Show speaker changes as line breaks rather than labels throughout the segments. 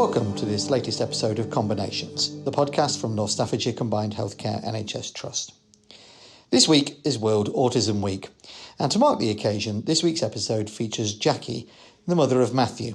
Welcome to this latest episode of Combinations, the podcast from North Staffordshire Combined Healthcare NHS Trust. This week is World Autism Week, and to mark the occasion, this week's episode features Jackie, the mother of Mathew.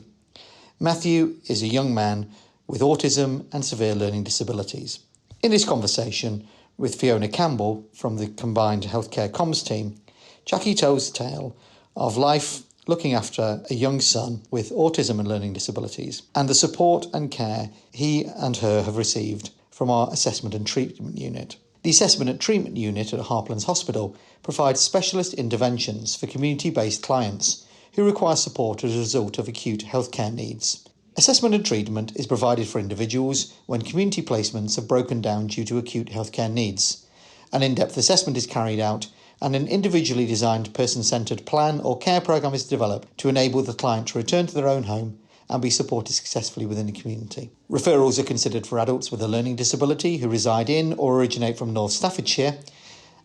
Mathew is a young man with autism and severe learning disabilities. In this conversation with Fiona Campbell from the Combined Healthcare Comms team, Jackie tells the tale of life looking after a young son with autism and learning disabilities, and the support and care he and her have received from our Assessment and Treatment Unit. The Assessment and Treatment Unit at Harplands Hospital provides specialist interventions for community-based clients who require support as a result of acute healthcare needs. Assessment and treatment is provided for individuals when community placements have broken down due to acute healthcare needs. An in-depth assessment is carried out and an individually designed person-centred plan or care programme is developed to enable the client to return to their own home and be supported successfully within the community. Referrals are considered for adults with a learning disability who reside in or originate from North Staffordshire,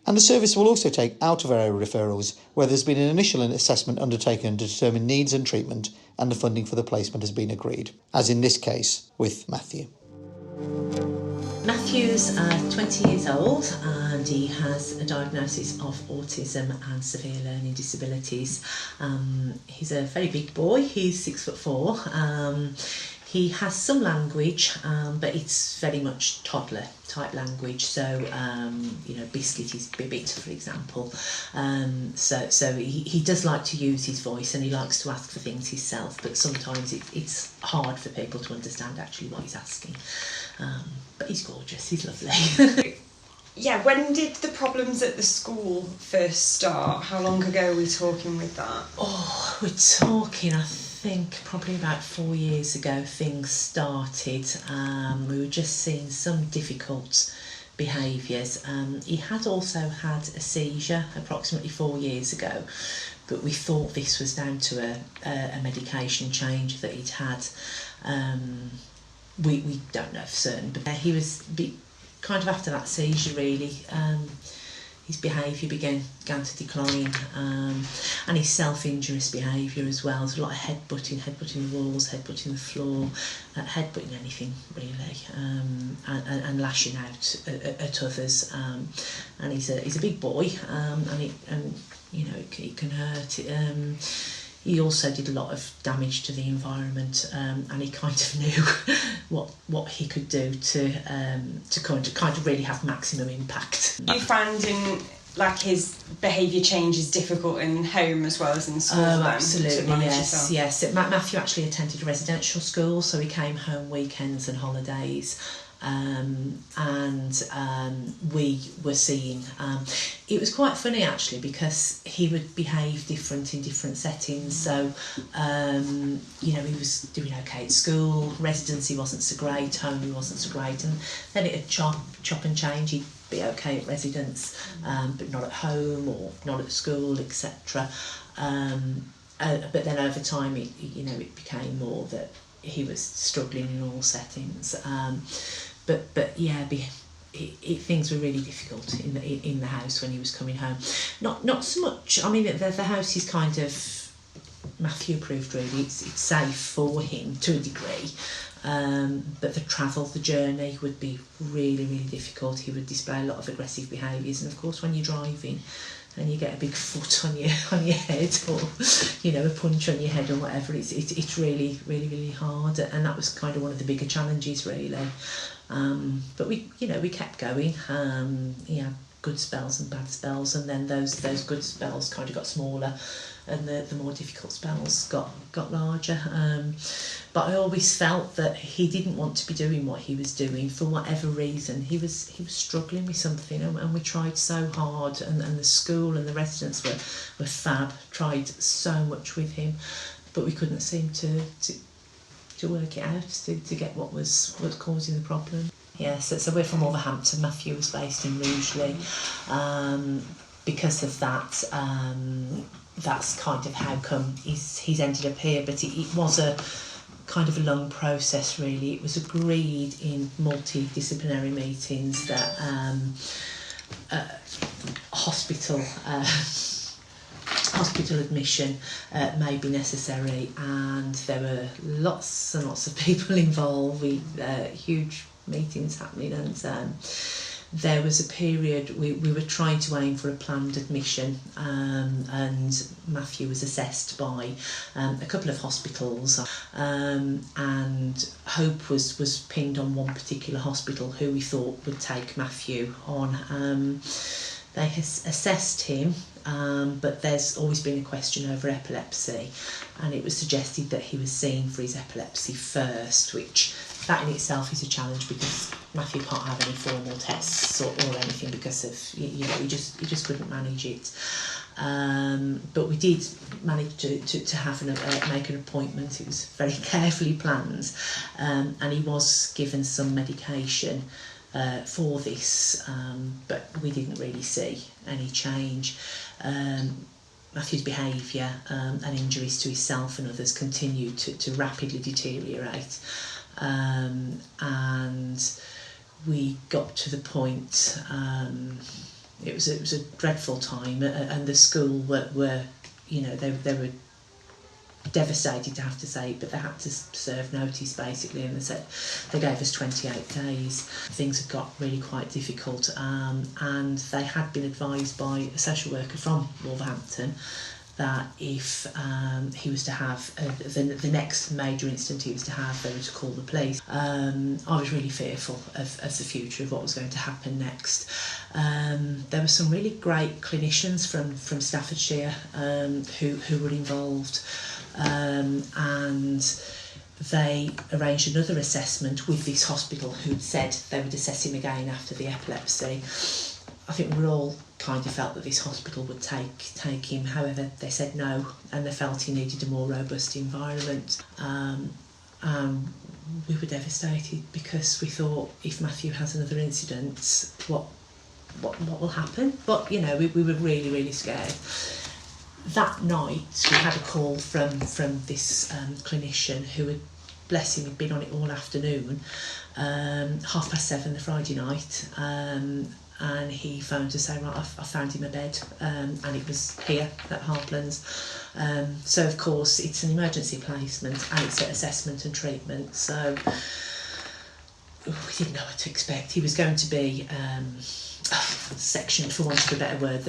and the service will also take out-of-area referrals where there's been an initial assessment undertaken to determine needs and treatment and the funding for the placement has been agreed, as in this case with Mathew.
Mathew's 20 years old and he has a diagnosis of autism and severe learning disabilities. He's a very big boy, he's 6'4". He has some language, but it's very much toddler type language. So, biscuit is bibbit, for example. So he does like to use his voice and he likes to ask for things himself, but sometimes it's hard for people to understand actually what he's asking. But he's gorgeous, he's lovely.
Yeah, when did the problems at the school first start? How long ago are we talking with that?
Oh, we're talking, I think, probably about 4 years ago things started. We were just seeing some difficult behaviours. He had also had a seizure approximately 4 years ago, but we thought this was down to a medication change that he'd had. We don't know for certain, but he was kind of after that seizure really. His behaviour began to decline, and his self-injurious behaviour as well. There's a lot of headbutting the walls, headbutting the floor, headbutting anything really, and lashing out at others. And he's a big boy, and it can hurt. He also did a lot of damage to the environment, and he kind of knew what he could do to kind of really have maximum impact.
You finding his behaviour changes difficult in home as well as in school?
Oh,
then,
absolutely,
to manage
yes,
yourself?
yes. Mathew actually attended residential school, so he came home weekends and holidays. We were seeing, it was quite funny actually because he would behave different in different settings. So, he was doing okay at school, residency wasn't so great, home he wasn't so great, and then it'd chop and change. He'd be okay at residence, but not at home or not at school, etc. But then over time, it became more that he was struggling in all settings. But yeah, things were really difficult in the house when he was coming home. Not so much. I mean, the house is kind of Mathew approved really. It's safe for him to a degree. But the journey would be really, really difficult. He would display a lot of aggressive behaviours, and of course, when you're driving and you get a big foot on your head, or a punch on your head or whatever, it's really, really, really hard. And that was kind of one of the bigger challenges, really. But we kept going. He had good spells and bad spells, and then those good spells kind of got smaller, and the more difficult spells got larger. But I always felt that he didn't want to be doing what he was doing for whatever reason. He was struggling with something, and we tried so hard, and the school and the residents were fab. Tried so much with him, but we couldn't seem to work it out, to get what was causing the problem. Yes, so we're from Wolverhampton. Mathew was based in Rugeley. Because of that, that's kind of how come he's ended up here. But it was a kind of a long process, really. It was agreed in multidisciplinary meetings that hospital hospital admission may be necessary, and there were lots and lots of people involved. Huge meetings happening, and there was a period we were trying to aim for a planned admission, and Mathew was assessed by a couple of hospitals, and hope was pinned on one particular hospital who we thought would take Mathew on. They assessed him, but there's always been a question over epilepsy, and it was suggested that he was seen for his epilepsy first, which that in itself is a challenge because Mathew can't have any formal tests or anything because of, he just couldn't manage it. But we did manage to have make an appointment. It was very carefully planned, and he was given some medication for this, but we didn't really see any change. Mathew's behaviour and injuries to himself and others continued to rapidly deteriorate, and we got to the point, it was a dreadful time, and the school were they were devastated to have to say it, but they had to serve notice basically, and they gave us 28 days. Things had got really quite difficult, and they had been advised by a social worker from Wolverhampton that if he was to have the next major incident he was to have, they were to call the police. I was really fearful of the future, of what was going to happen next. There were some really great clinicians from Staffordshire who were involved, and they arranged another assessment with this hospital, who'd said they would assess him again after the epilepsy. I think we all kind of felt that this hospital would take him. However, they said no, and they felt he needed a more robust environment. We were devastated because we thought, if Mathew has another incident, what will happen? But we were really, really scared. That night we had a call from this clinician who had, bless him, had been on it all afternoon, 7:30 the Friday night, and he phoned to say, right, I found him a bed, and it was here at Harplands. So of course it's an emergency placement and it's an assessment and treatment, so we didn't know what to expect. He was going to be sectioned, for want of a better word.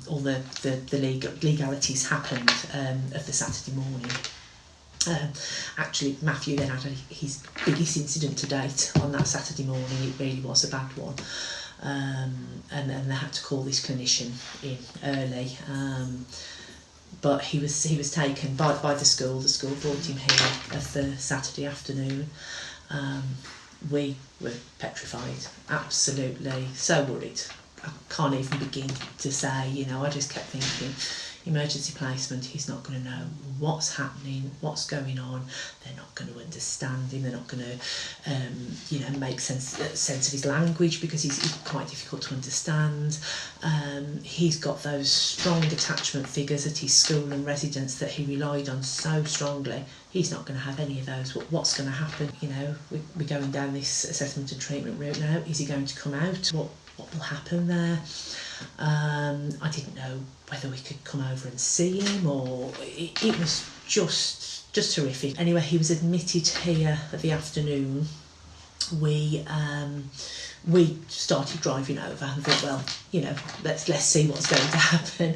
All the legalities happened of the Saturday morning. Actually, Mathew then had his biggest incident to date on that Saturday morning. It really was a bad one, and then they had to call this clinician in early. But he was taken by the school. The school brought him here of the Saturday afternoon. We were petrified, absolutely so worried. I can't even begin to say, I just kept thinking, emergency placement, he's not going to know what's happening, what's going on. They're not going to understand him. They're not going to, make sense of his language, because he's quite difficult to understand. He's got those strong attachment figures at his school and residence that he relied on so strongly. He's not going to have any of those. What's going to happen? We're going down this assessment and treatment route now. Is he going to come out? What will happen there? I didn't know whether we could come over and see him, or it was just horrific. Anyway, he was admitted here at the afternoon. We started driving over and thought, well, let's see what's going to happen.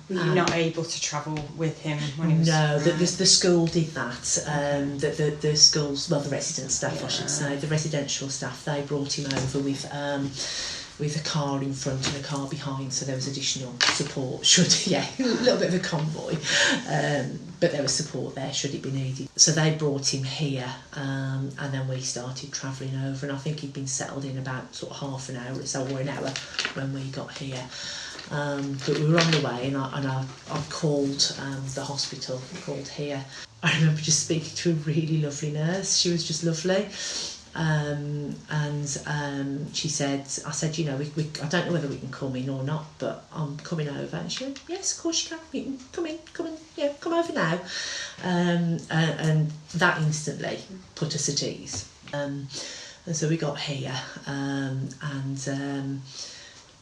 Were you not able to travel with him when he was?
No, the school did that. The schools, the resident staff, I should say, the residential staff, they brought him over with a car in front and a car behind, so there was additional support a little bit of a convoy, but there was support there should it be needed. So they brought him here, and then we started travelling over, and I think he'd been settled in about sort of half an hour or so, or an hour when we got here. But we were on the way, and I called the hospital, called here. I remember just speaking to a really lovely nurse. She was just lovely. And she said, I said, I don't know whether we can come in or not, but I'm coming over. And she went, yes, of course you can. You can come in, come over now. And that instantly put us at ease. And so we got here, and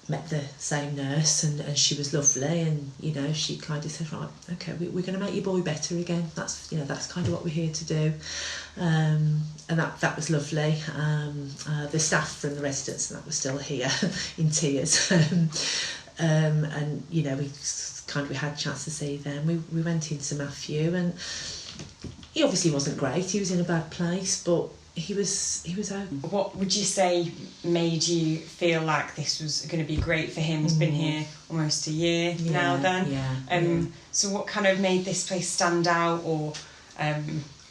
met the same nurse, and she was lovely, and she kind of said, right, okay, we're going to make your boy better again. That's that's kind of what we're here to do, and that was lovely. The staff from the residents and that was still here in tears, and we had a chance to see them. We went into Mathew, and he obviously wasn't great. He was in a bad place, but he was open.
What would you say made you feel like this was going to be great for him? He's been here almost a year now then. So what kind of made this place stand out, or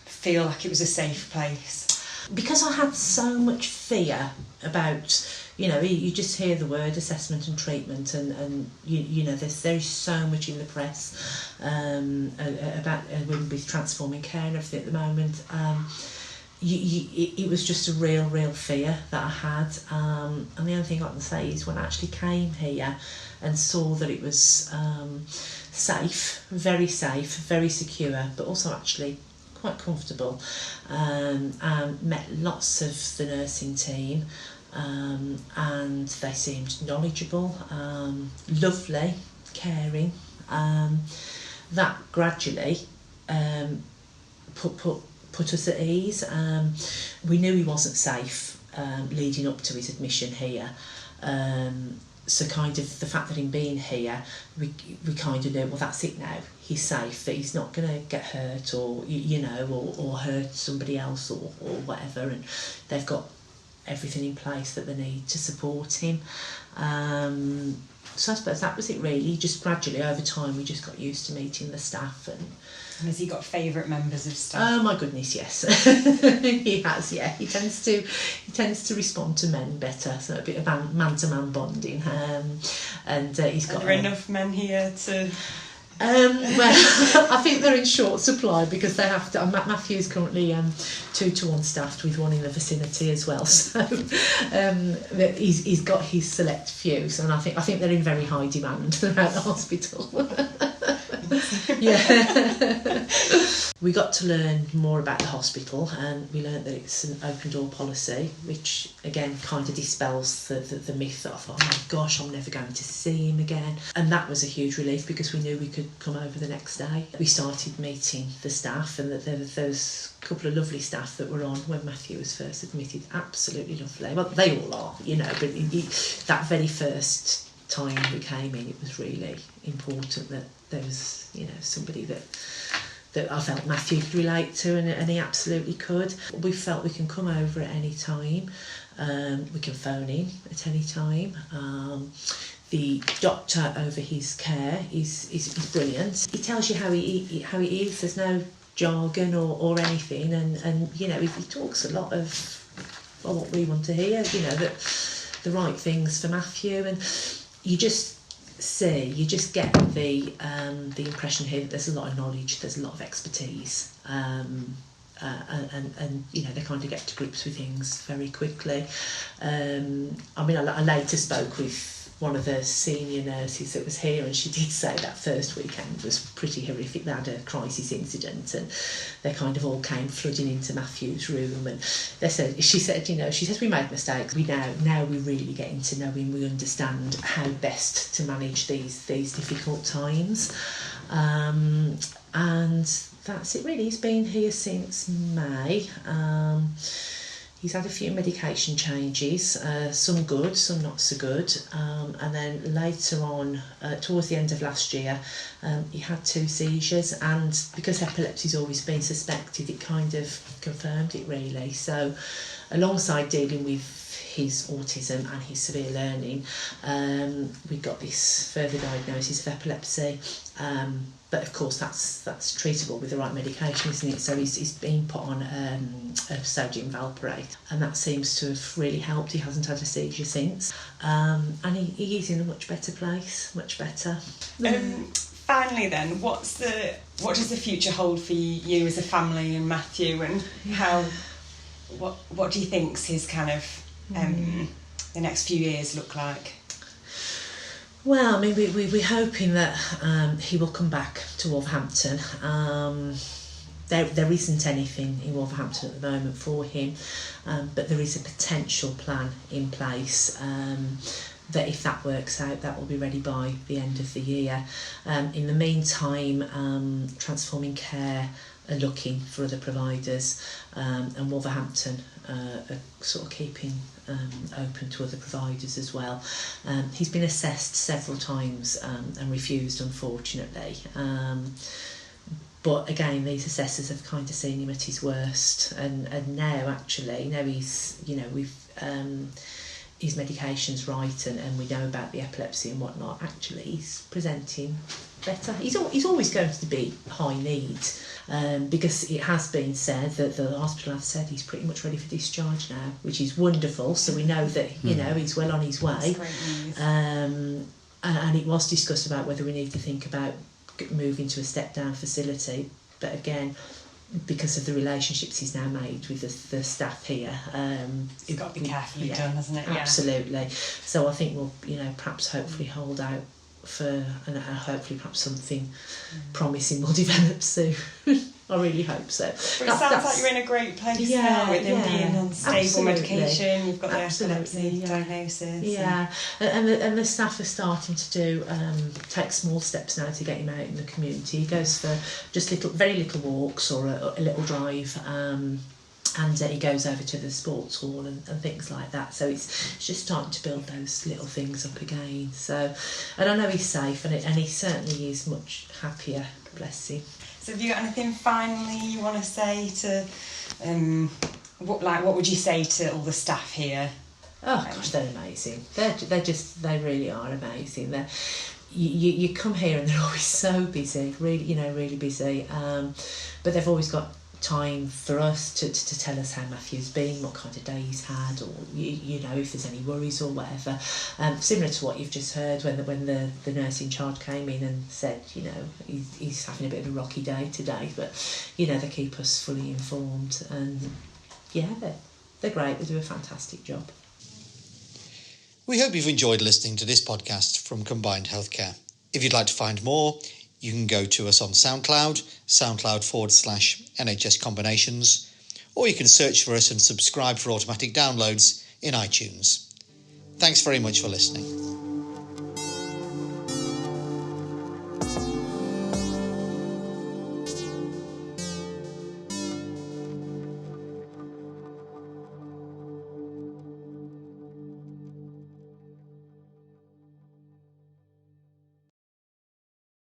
feel like it was a safe place?
Because I had so much fear about, you just hear the word assessment and treatment, and there's so much in the press about women with transforming care and everything at the moment. It was just a real fear that I had, and the only thing I can say is when I actually came here and saw that it was safe, very secure, but also actually quite comfortable, and met lots of the nursing team, and they seemed knowledgeable, lovely, caring, that gradually put us at ease. We knew he wasn't safe leading up to his admission here, so kind of the fact that him being here, we kind of knew, well, that's it now, he's safe, that he's not going to get hurt, or or hurt somebody else, or whatever, and they've got everything in place that they need to support him. So I suppose that was it really. Just gradually over time we just got used to meeting the staff. And
has he got favourite members of staff?
Oh my goodness, yes. He has, yeah. He tends to respond to men better, so a bit of man-to-man bonding. And he's got.
Are there enough men here to?
Well, I think they're in short supply because they have to. Mathew's currently 2-to-1 staffed with one in the vicinity as well. So he's got his select few, and I think they're in very high demand throughout the hospital. Yeah. We got to learn more about the hospital, and we learned that it's an open door policy, which again kind of dispels the myth that I thought, oh my gosh, I'm never going to see him again. And that was a huge relief because we knew we could come over the next day. We started meeting the staff, and that there was a couple of lovely staff that were on when Mathew was first admitted. Absolutely lovely. Well, they all are, but that very first time we came in, it was really important that there was, somebody that I felt Mathew could relate to, and he absolutely could. We felt we can come over at any time. We can phone in at any time. The doctor over his care is brilliant. He tells you how he is. There's no jargon or anything, and he talks a lot of what we want to hear. That the right things for Mathew, and you just get the impression here that there's a lot of knowledge, there's a lot of expertise, and they kind of get to grips with things very quickly. I later spoke with one of the senior nurses that was here, and she did say that first weekend was pretty horrific. They had a crisis incident, and they kind of all came flooding into Mathew's room, and she said we made mistakes. We now we're really getting to know him. We understand how best to manage these difficult times, and that's it really. He's been here since May. He's had a few medication changes, some good, some not so good, and then later on, towards the end of last year, he had 2 seizures, and because epilepsy's always been suspected, it kind of confirmed it really. So alongside dealing with his autism and his severe learning, we got this further diagnosis of epilepsy, but of course that's treatable with the right medication, isn't it? So he's been put on a sodium valproate, and that seems to have really helped. He hasn't had a seizure since, and he is in a much better place, much better.
Finally then, what does the future hold for you as a family and Mathew, and what do you think's his kind of the next few years look like?
Well, I mean, we're hoping that he will come back to Wolverhampton. There isn't anything in Wolverhampton at the moment for him, but there is a potential plan in place. that if that works out, that will be ready by the end of the year. In the meantime, Transforming Care are looking for other providers, and Wolverhampton are sort of keeping open to other providers as well. He's been assessed several times and refused, unfortunately. But again, these assessors have kind of seen him at his worst, and now he's, we've his medication's right, and we know about the epilepsy and whatnot. Actually, he's presenting better. He's always going to be high need, because it has been said that the hospital have said he's pretty much ready for discharge now, which is wonderful. So we know that he's well on his way.
That's great news.
And it was discussed about whether we need to think about moving to a step down facility, but again, because of the relationships he's now made with the staff here,
it's got to be carefully done, hasn't it?
Absolutely. So I think we'll, perhaps hopefully hold out for, and hopefully perhaps something promising will develop soon. I really hope so.
But it sounds like you're in a great place now with him being on stable medication. You've got the epilepsy diagnosis.
Yeah, and the staff are starting to do take small steps now to get him out in the community. He goes for just very little walks or a little drive. And he goes over to the sports hall and things like that. So it's just starting to build those little things up again. So, and I know he's safe, and he certainly is much happier. Bless him.
So have you got anything finally you want to say to, what would you say to all the staff here?
Oh gosh, they're amazing. They really are amazing. You come here and they're always so busy, really busy. But they've always got time for us to tell us how Mathew's been, what kind of day he's had, or if there's any worries or whatever. Similar to what you've just heard when the nurse in charge came in and said, he's having a bit of a rocky day today, but they keep us fully informed, and they're great. They do a fantastic job.
We hope you've enjoyed listening to this podcast from Combined Healthcare. If you'd like to find more, you can go to us on SoundCloud/NHS Combinations, or you can search for us and subscribe for automatic downloads in iTunes. Thanks very much for listening.